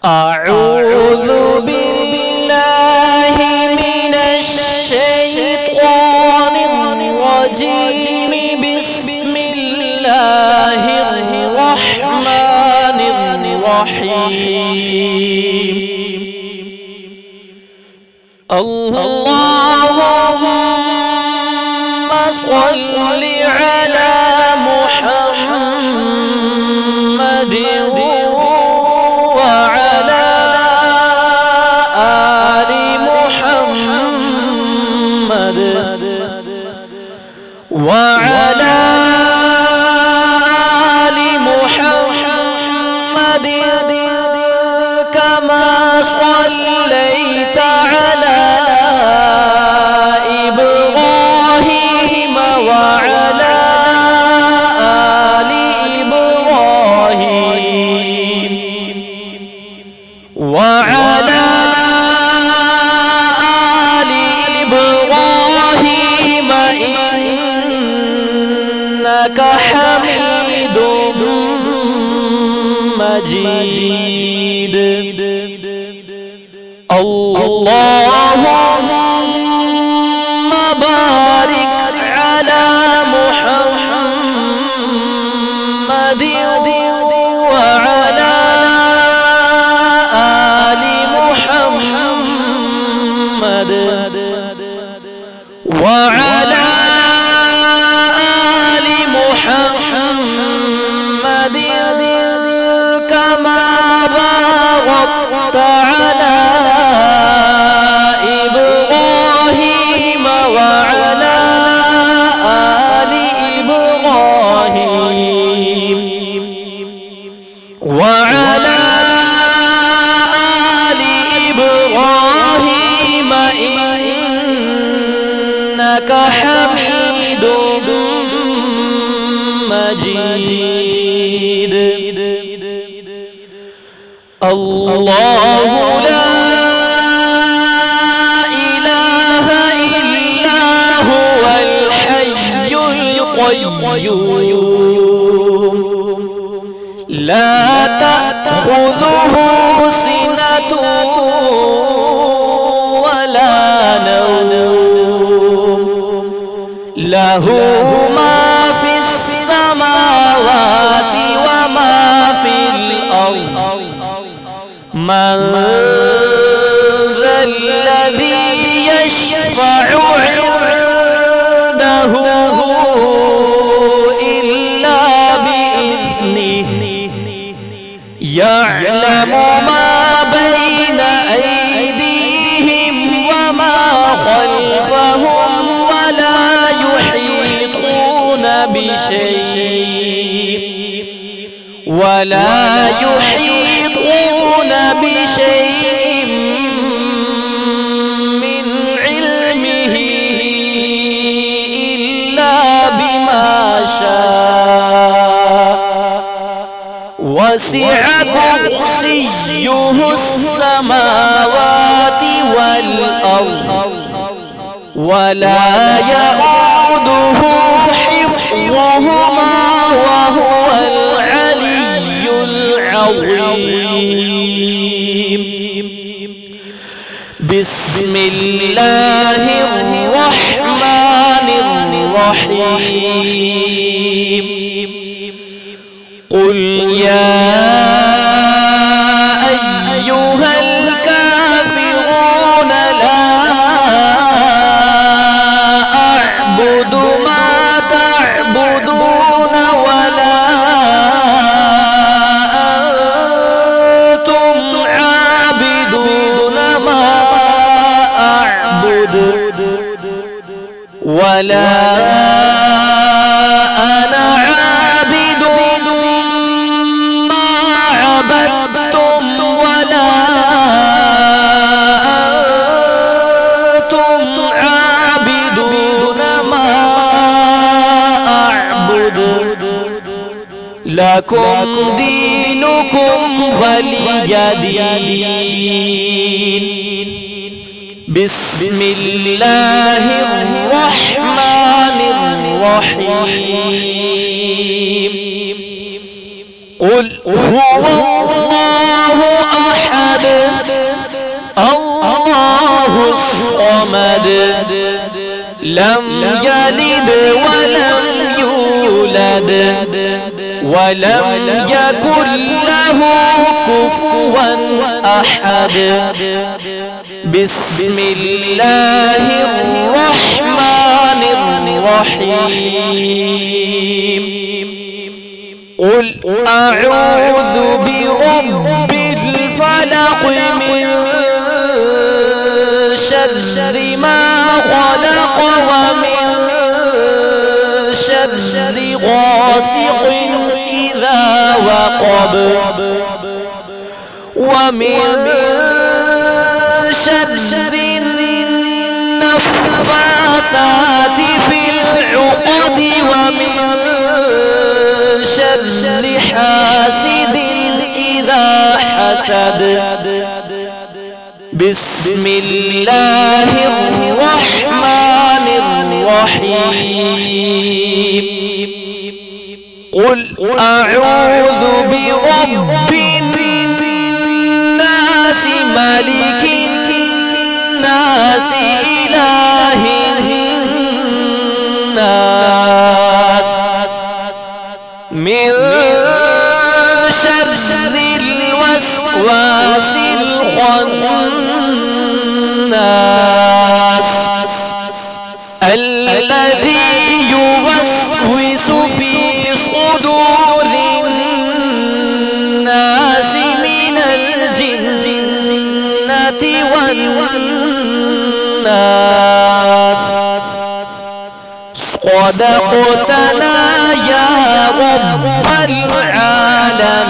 أعوذ بالله من الشيطان الرجيم. بسم الله الرحمن الرحيم. اللهم صل على محمد وعلى آل محمد وعلى آل محمد كما صليت على إبراهيم وعلى آل إبراهيم وعلى آل إبراهيم إنك حميد مجيد. اللهم بارك على محمد وعلى آل محمد وعلى آل محمد كما باركت على إبراهيم وعلى آل إبراهيم وعلى آل إبراهيم إنك حميد مجيد. الله لا إله إلا هو الحي القيوم لا تأخذه سنة ولا نوم له ما في السماوات وما في الأرض. من ذا الذي يشفع عنده إلا بإذنه يعلم ما بين أيديهم وما خلفهم ولا يحيطون بشيء من علمه إلا بما شاء. وسع كرسيه السماوات والأرض ولا يؤوده حفظهما وهو العلي العظيم. بسم الله الرحمن الرحيم. قل يا أيها الكافرون لا أعبد ما تعبدون ولا أنتم عابدون ما أعبد ولا أنا عابد ما عبدتم ولا أنتم عابدون ما أعبد لكم دينكم ولي دين. بسم الله الرحمن الرحيم. قل هو الله أحد لم يلد ولم يولد ولم يكن له كفوا أحد. بسم الله الرحمن الرحيم. قل أعوذ برب الفلق من شر ما خلق ومن شر غاسق إذا وقب ومن شر النفاثات في العقد ومن شر حاسد إذا حسد. بسم الله الرحمن الرحيم. قل أعوذ برب الناس ملك الناس إله الناس من شر الوسواس الخناس الذي يوسوس في صدور الناس من الجنة والناس. صدقتنا يا رب العالمين.